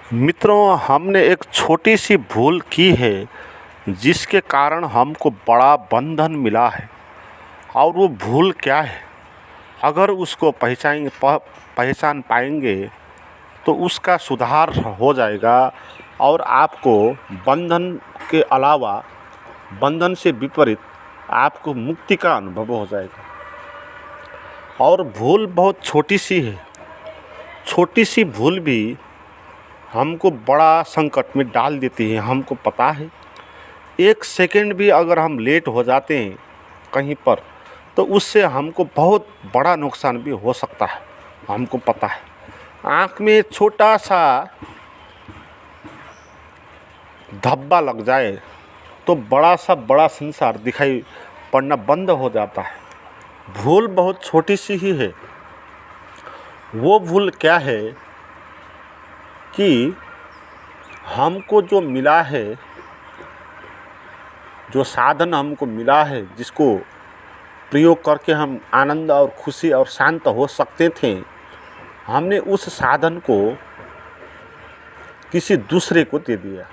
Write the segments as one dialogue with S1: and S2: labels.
S1: मित्रों, हमने एक छोटी सी भूल की है जिसके कारण हमको बड़ा बंधन मिला है। और वो भूल क्या है? अगर उसको पहचान पाएंगे तो उसका सुधार हो जाएगा और आपको बंधन के अलावा, बंधन से विपरीत आपको मुक्ति का अनुभव हो जाएगा। और भूल बहुत छोटी सी है। छोटी सी भूल भी हमको बड़ा संकट में डाल देती है। हमको पता है, एक सेकंड भी अगर हम लेट हो जाते हैं कहीं पर तो उससे हमको बहुत बड़ा नुकसान भी हो सकता है। हमको पता है, आँख में छोटा सा धब्बा लग जाए तो बड़ा संसार दिखाई पड़ना बंद हो जाता है। भूल बहुत छोटी सी ही है। वो भूल क्या है कि हमको जो मिला है, जो साधन हमको मिला है, जिसको प्रयोग करके हम आनंद और खुशी और शांत हो सकते थे, हमने उस साधन को किसी दूसरे को दे दिया।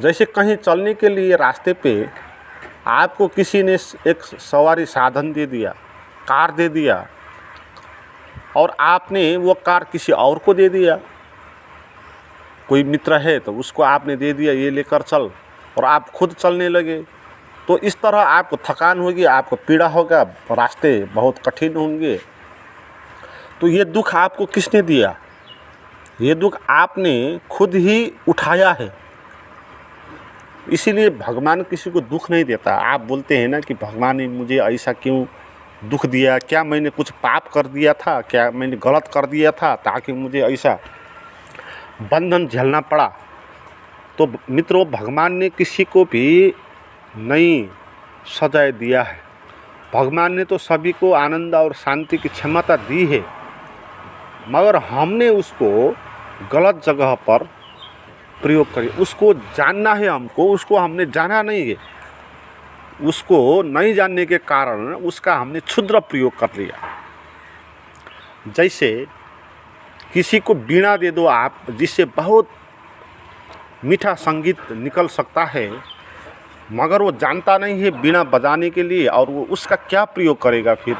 S1: जैसे कहीं चलने के लिए रास्ते पे आपको किसी ने एक सवारी साधन दे दिया, कार दे दिया, और आपने वो कार किसी और को दे दिया। कोई मित्र है तो उसको आपने दे दिया, ये लेकर चल, और आप खुद चलने लगे। तो इस तरह आपको थकान होगी, आपको पीड़ा होगा, रास्ते बहुत कठिन होंगे। तो ये दुख आपको किसने दिया? ये दुख आपने खुद ही उठाया है। इसीलिए भगवान किसी को दुख नहीं देता। आप बोलते हैं ना कि भगवान ने मुझे ऐसा क्यों दुख दिया? क्या मैंने कुछ पाप कर दिया था? क्या मैंने गलत कर दिया था ताकि मुझे ऐसा बंधन झेलना पड़ा? तो मित्रों, भगवान ने किसी को भी नहीं सजाए दिया है। भगवान ने तो सभी को आनंद और शांति की क्षमता दी है, मगर हमने उसको गलत जगह पर प्रयोग करी। उसको जानना है हमको, उसको हमने जाना नहीं है। उसको नहीं जानने के कारण उसका हमने क्षुद्र प्रयोग कर लिया। जैसे किसी को वीणा दे दो आप, जिससे बहुत मीठा संगीत निकल सकता है, मगर वो जानता नहीं है वीणा बजाने के लिए, और वो उसका क्या प्रयोग करेगा? फिर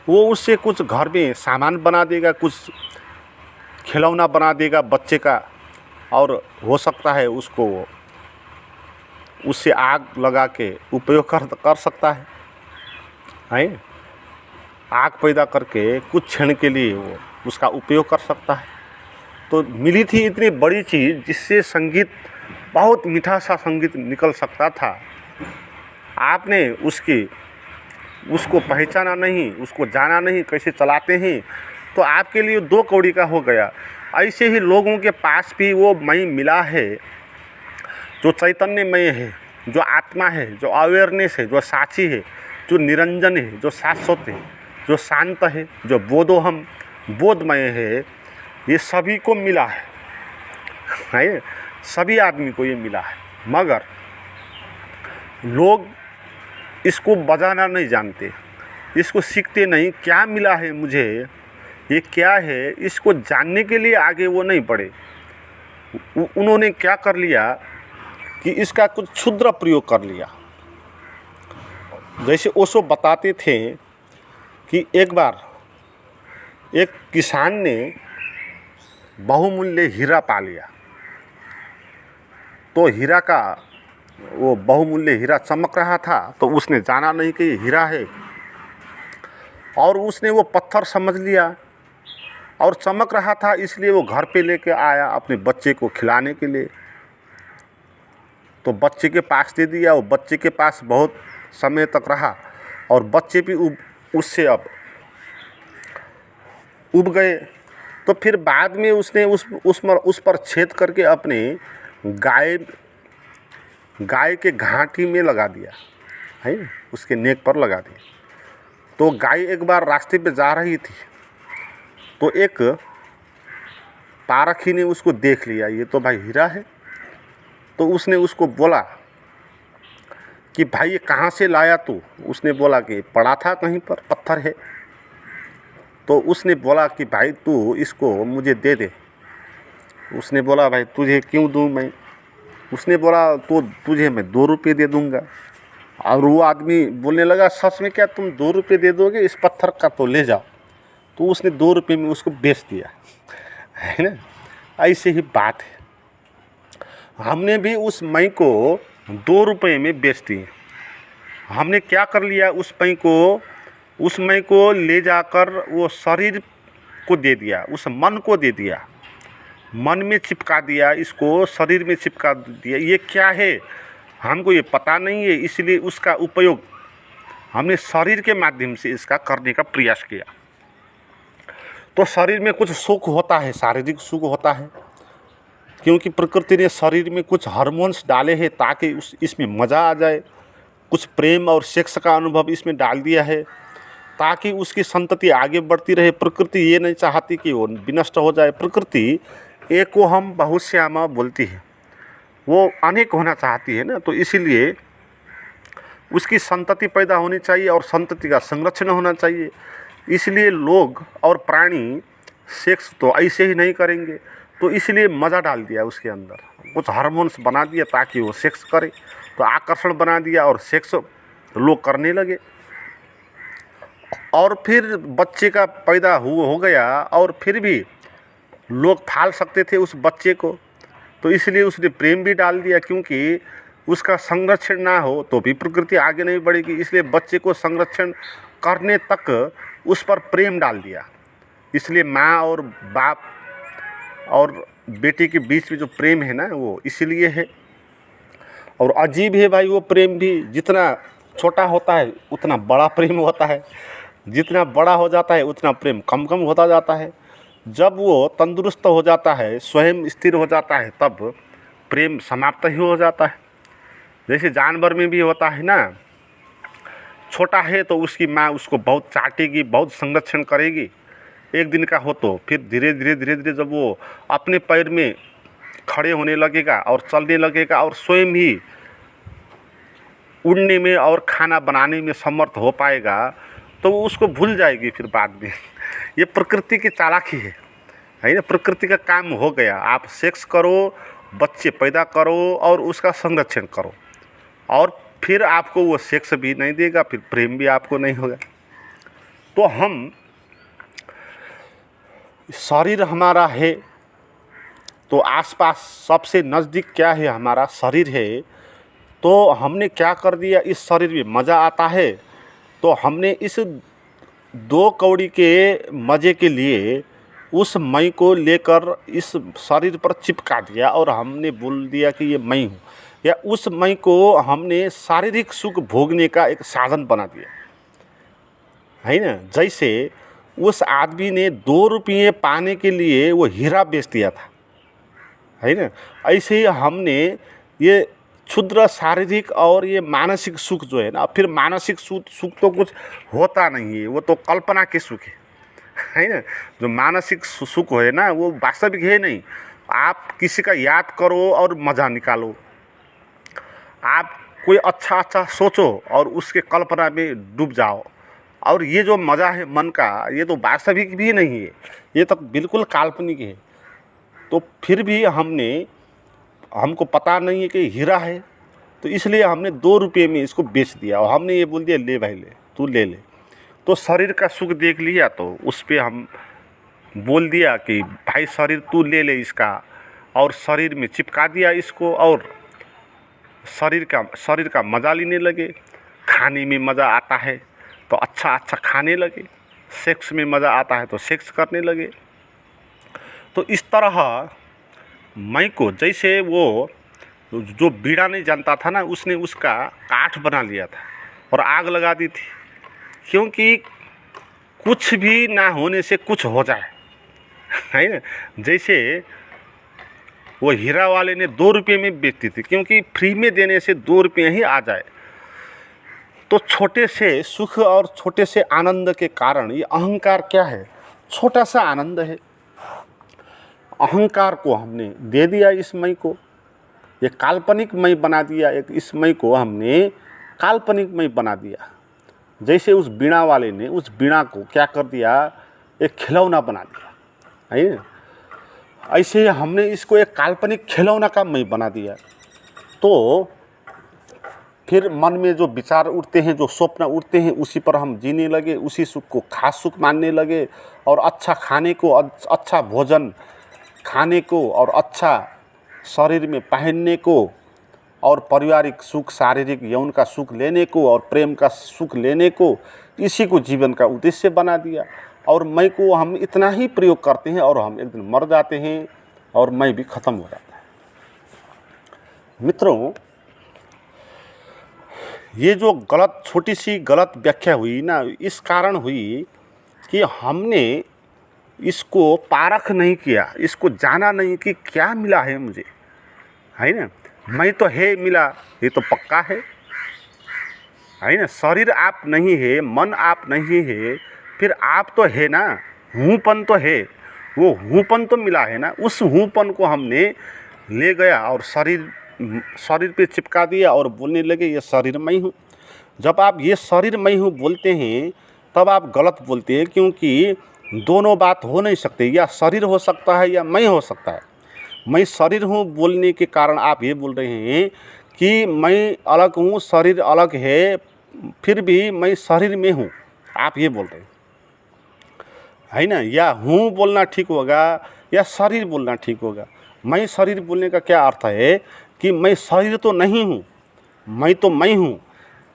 S1: वो उससे कुछ घर में सामान बना देगा, कुछ खिलौना बना देगा बच्चे का, और हो सकता है उसको उससे आग लगा के उपयोग कर सकता है। आग पैदा करके कुछ क्षण के लिए वो उसका उपयोग कर सकता है। तो मिली थी इतनी बड़ी चीज़ जिससे संगीत, बहुत मीठा सा संगीत निकल सकता था। आपने उसको पहचाना नहीं, उसको जाना नहीं कैसे चलाते हैं, तो आपके लिए दो कौड़ी का हो गया। ऐसे ही लोगों के पास भी वो मई मिला है, जो चैतन्यमय है, जो आत्मा है, जो अवेयरनेस है, जो साक्षी है, जो निरंजन है, जो शाश्वत है, जो शांत है, जो बोधोहम बोधमय है। ये सभी को मिला है, सभी आदमी को ये मिला है, मगर लोग इसको बजाना नहीं जानते, इसको सीखते नहीं। क्या मिला है मुझे, ये क्या है, इसको जानने के लिए आगे वो नहीं बढ़े। उन्होंने क्या कर लिया कि इसका कुछ क्षुद्र प्रयोग कर लिया। जैसे ओशो बताते थे कि एक बार एक किसान ने बहुमूल्य हीरा पा लिया। तो हीरा का, वो बहुमूल्य हीरा चमक रहा था, तो उसने जाना नहीं कि हीरा है, और उसने वो पत्थर समझ लिया, और चमक रहा था इसलिए वो घर पे लेके आया अपने बच्चे को खिलाने के लिए। तो बच्चे के पास दे दिया। वो बच्चे के पास बहुत समय तक रहा, और बच्चे भी उससे अब उब गए। तो फिर बाद में उसने उस पर छेद करके अपने गाय के घाटी में लगा दिया है, उसके नेक पर लगा दिया। तो गाय एक बार रास्ते पे जा रही थी, तो एक पारखी ने उसको देख लिया, ये तो भाई हीरा है। तो उसने उसको बोला कि भाई ये कहाँ से लाया तू? उसने बोला कि पड़ा था कहीं पर, पत्थर है। तो उसने बोला कि भाई तू इसको मुझे दे दे। उसने बोला भाई तुझे क्यों दूँ मैं। उसने बोला तो तुझे मैं 2 रुपये दे दूँगा। और वो आदमी बोलने लगा सच में क्या तुम 2 रुपये दे दोगे, इस पत्थर का तो ले जाओ। तो उसने 2 रुपये में उसको बेच दिया, है ना। ऐसे ही बात है, हमने भी उस मई को 2 रुपये में बेच दिए। हमने क्या कर लिया, उस मई को ले जाकर वो शरीर को दे दिया, उस मन को दे दिया, मन में चिपका दिया, इसको शरीर में चिपका दिया। ये क्या है हमको ये पता नहीं है, इसलिए उसका उपयोग हमने शरीर के माध्यम से इसका करने का प्रयास किया। तो शरीर में कुछ सुख होता है, शारीरिक सुख होता है, क्योंकि प्रकृति ने शरीर में कुछ हार्मोन्स डाले हैं ताकि इसमें मज़ा आ जाए। कुछ प्रेम और सेक्स का अनुभव इसमें डाल दिया है ताकि उसकी संतति आगे बढ़ती रहे। प्रकृति ये नहीं चाहती कि वो विनष्ट हो जाए। प्रकृति एक को हम बहुश्यामा बोलती है, वो अनेक होना चाहती है ना, तो इसीलिए उसकी संतति पैदा होनी चाहिए और संतति का संरक्षण होना चाहिए। इसलिए लोग और प्राणी सेक्स तो ऐसे ही नहीं करेंगे, तो इसलिए मज़ा डाल दिया उसके अंदर, कुछ हार्मोन्स बना दिया ताकि वो सेक्स करे, तो आकर्षण बना दिया और सेक्स लोग करने लगे। और फिर बच्चे का पैदा हो गया और फिर भी लोग पाल सकते थे उस बच्चे को, तो इसलिए उसने प्रेम भी डाल दिया, क्योंकि उसका संरक्षण ना हो तो भी प्रकृति आगे नहीं बढ़ेगी। इसलिए बच्चे को संरक्षण करने तक उस पर प्रेम डाल दिया। इसलिए माँ और बाप और बेटी के बीच में जो प्रेम है ना, वो इसलिए है। और अजीब है भाई वो प्रेम भी, जितना छोटा होता है उतना बड़ा प्रेम होता है, जितना बड़ा हो जाता है उतना प्रेम कम कम होता जाता है। जब वो तंदुरुस्त हो जाता है, स्वयं स्थिर हो जाता है, तब प्रेम समाप्त ही हो जाता है। जैसे जानवर में भी होता है ना, छोटा है तो उसकी माँ उसको बहुत चाटेगी, बहुत संरक्षण करेगी। एक दिन का हो तो फिर धीरे धीरे जब वो अपने पैर में खड़े होने लगेगा और चलने लगेगा और स्वयं ही उड़ने में और खाना बनाने में समर्थ हो पाएगा, तो वो उसको भूल जाएगी फिर बाद में। ये प्रकृति की चालाकी है ना। प्रकृति का काम हो गया, आप सेक्स करो, बच्चे पैदा करो और उसका संरक्षण करो, और फिर आपको वो सेक्स भी नहीं देगा, फिर प्रेम भी आपको नहीं होगा। तो हम शरीर हमारा है, तो आसपास सबसे नज़दीक क्या है, हमारा शरीर है। तो हमने क्या कर दिया, इस शरीर में मज़ा आता है तो हमने इस 2 कौड़ी के मज़े के लिए उस मई को लेकर इस शरीर पर चिपका दिया और हमने बोल दिया कि ये मैं हूँ, या उस मई को हमने शारीरिक सुख भोगने का एक साधन बना दिया, है ना। जैसे उस आदमी ने 2 रुपये पाने के लिए वो हीरा बेच दिया था, है ना। ऐसे ही हमने ये क्षुद्र शारीरिक और ये मानसिक सुख जो है ना, फिर मानसिक सुख तो कुछ होता नहीं है, वो तो कल्पना के सुख है ना। जो मानसिक सुख है ना, वो वास्तविक है नहीं। आप किसी का याद करो और मज़ा निकालो, आप कोई अच्छा सोचो और उसके कल्पना में डूब जाओ, और ये जो मज़ा है मन का, ये तो वास्तविक भी नहीं है, ये तो बिल्कुल काल्पनिक है। तो फिर भी हमको पता नहीं है कि हीरा है, तो इसलिए हमने 2 रुपये में इसको बेच दिया और हमने ये बोल दिया ले भाई ले, तू ले ले। तो शरीर का सुख देख लिया तो उस पर हम बोल दिया कि भाई शरीर तू ले ले इसका, और शरीर में चिपका दिया इसको, और शरीर का मज़ा लेने लगे। खाने में मज़ा आता है तो अच्छा खाने लगे, सेक्स में मज़ा आता है तो सेक्स करने लगे। तो इस तरह मई को, जैसे वो जो बीड़ा नहीं जानता था ना, उसने उसका काठ बना लिया था और आग लगा दी थी, क्योंकि कुछ भी ना होने से कुछ हो जाए, है ना। जैसे वो हीरा वाले ने 2 रुपये में बेचती थी, क्योंकि फ्री में देने से 2 रुपये ही आ जाए। तो छोटे से सुख और छोटे से आनंद के कारण ये अहंकार क्या है, छोटा सा आनंद है। अहंकार को हमने दे दिया इस मई को, ये काल्पनिक मई बना दिया। एक इस मई को हमने काल्पनिक मई बना दिया। जैसे उस बीणा वाले ने उस बीणा को क्या कर दिया, एक खिलौना बना दिया, है ना। ऐसे हमने इसको एक काल्पनिक खिलौना का मैं बना दिया, तो फिर मन में जो विचार उठते हैं, जो स्वप्न उठते हैं, उसी पर हम जीने लगे, उसी सुख को खास सुख मानने लगे, और अच्छा खाने को, अच्छा भोजन खाने को, और अच्छा शरीर में पहनने को, और पारिवारिक सुख, शारीरिक यौन का सुख लेने को, और प्रेम का सुख लेने को, इसी को जीवन का उद्देश्य बना दिया। और मैं को हम इतना ही प्रयोग करते हैं और हम एक दिन मर जाते हैं और मैं भी ख़त्म हो जाता है। मित्रों, ये जो गलत, छोटी सी गलत व्याख्या हुई ना, इस कारण हुई कि हमने इसको पारख नहीं किया, इसको जाना नहीं कि क्या मिला है मुझे, है ना। मैं तो है मिला, ये तो पक्का है ना। शरीर आप नहीं है, मन आप नहीं है, फिर आप तो है ना, हूँपन तो है, वो हूँपन तो मिला है ना। उस हूँपन को हमने ले गया और शरीर पे चिपका दिया और बोलने लगे ये शरीर मैं हूँ। जब आप ये शरीर मैं हूँ बोलते हैं तब आप गलत बोलते हैं, क्योंकि दोनों बात हो नहीं सकते, या शरीर हो सकता है या मैं हो सकता है। मैं शरीर हूँ बोलने के कारण आप ये बोल रहे हैं कि मैं अलग हूँ, शरीर अलग है, फिर भी मैं शरीर में हूँ, आप ये बोल रहे हैं, है ना। या हूँ बोलना ठीक होगा या शरीर बोलना ठीक होगा। मैं शरीर बोलने का क्या अर्थ है कि मैं शरीर तो नहीं हूँ, मैं तो मैं हूँ,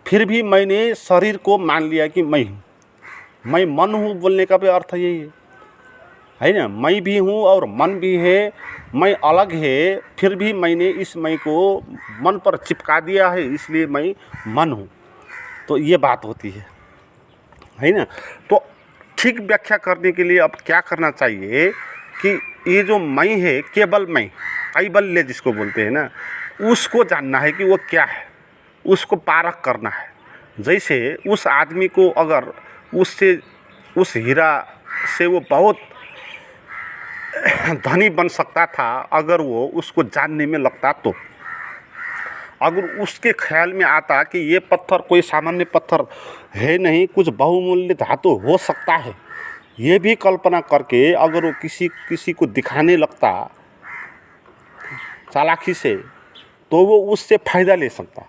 S1: फिर भी मैंने शरीर को मान लिया कि मैं हूँ। मैं मन हूँ बोलने का भी अर्थ यही है ना। मैं भी हूँ और मन भी है, मैं अलग है, फिर भी मैंने इस मैं को मन पर चिपका दिया है, इसलिए मैं मन हूँ। तो ये बात होती है ना। तो ठीक व्याख्या करने के लिए अब क्या करना चाहिए कि ये जो मैं है, केवल मैं, कैबल्य जिसको बोलते हैं ना, उसको जानना है कि वो क्या है, उसको पारख करना है। जैसे उस आदमी को अगर उस हीरा से वो बहुत धनी बन सकता था अगर वो उसको जानने में लगता, तो अगर उसके ख्याल में आता कि ये पत्थर कोई सामान्य पत्थर है नहीं, कुछ बहुमूल्य धातु हो सकता है, ये भी कल्पना करके अगर वो किसी को दिखाने लगता चालाकी से, तो वो उससे फ़ायदा ले सकता।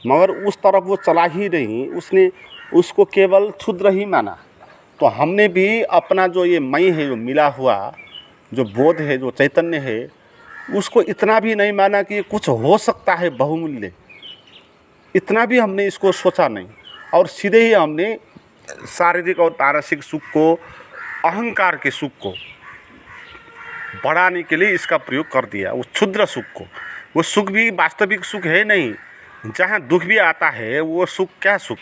S1: मगर उस तरफ वो चला ही नहीं, उसने उसको केवल क्षुद्र ही माना। तो हमने भी अपना जो ये मैं है, जो मिला हुआ जो बोध है, जो चैतन्य है, उसको इतना भी नहीं माना कि ये कुछ हो सकता है बहुमूल्य, इतना भी हमने इसको सोचा नहीं। और सीधे ही हमने शारीरिक और पारसिक सुख को, अहंकार के सुख को बढ़ाने के लिए इसका प्रयोग कर दिया, उस क्षुद्र सुख को। वो सुख भी वास्तविक सुख है नहीं, जहाँ दुख भी आता है वो सुख क्या सुख,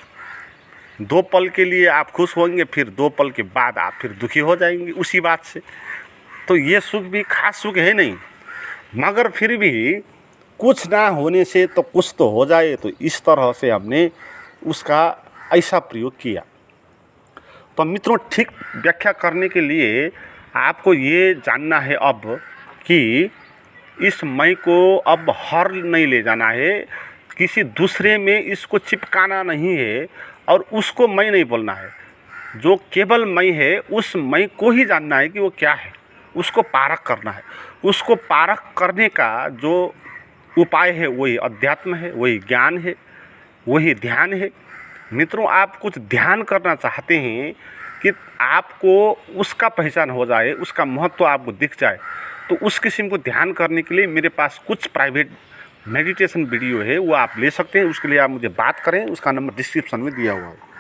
S1: 2 पल के लिए आप खुश होंगे, फिर 2 पल के बाद आप फिर दुखी हो जाएंगे उसी बात से। तो ये सुख भी खास सुख है नहीं। मगर फिर भी कुछ ना होने से तो कुछ तो हो जाए, तो इस तरह से हमने उसका ऐसा प्रयोग किया। तो मित्रों, ठीक व्याख्या करने के लिए आपको ये जानना है अब कि इस मैं को अब हर नहीं ले जाना है, किसी दूसरे में इसको चिपकाना नहीं है और उसको मैं नहीं बोलना है। जो केवल मैं है, उस मैं को ही जानना है कि वो क्या है, उसको पारख करना है। उसको पारख करने का जो उपाय है वही अध्यात्म है, वही ज्ञान है, वही ध्यान है। मित्रों, आप कुछ ध्यान करना चाहते हैं कि आपको उसका पहचान हो जाए, उसका महत्व आपको दिख जाए, तो उस किस्म को ध्यान करने के लिए मेरे पास कुछ प्राइवेट मेडिटेशन वीडियो है, वो आप ले सकते हैं। उसके लिए आप मुझे बात करें, उसका नंबर डिस्क्रिप्शन में दिया हुआ है।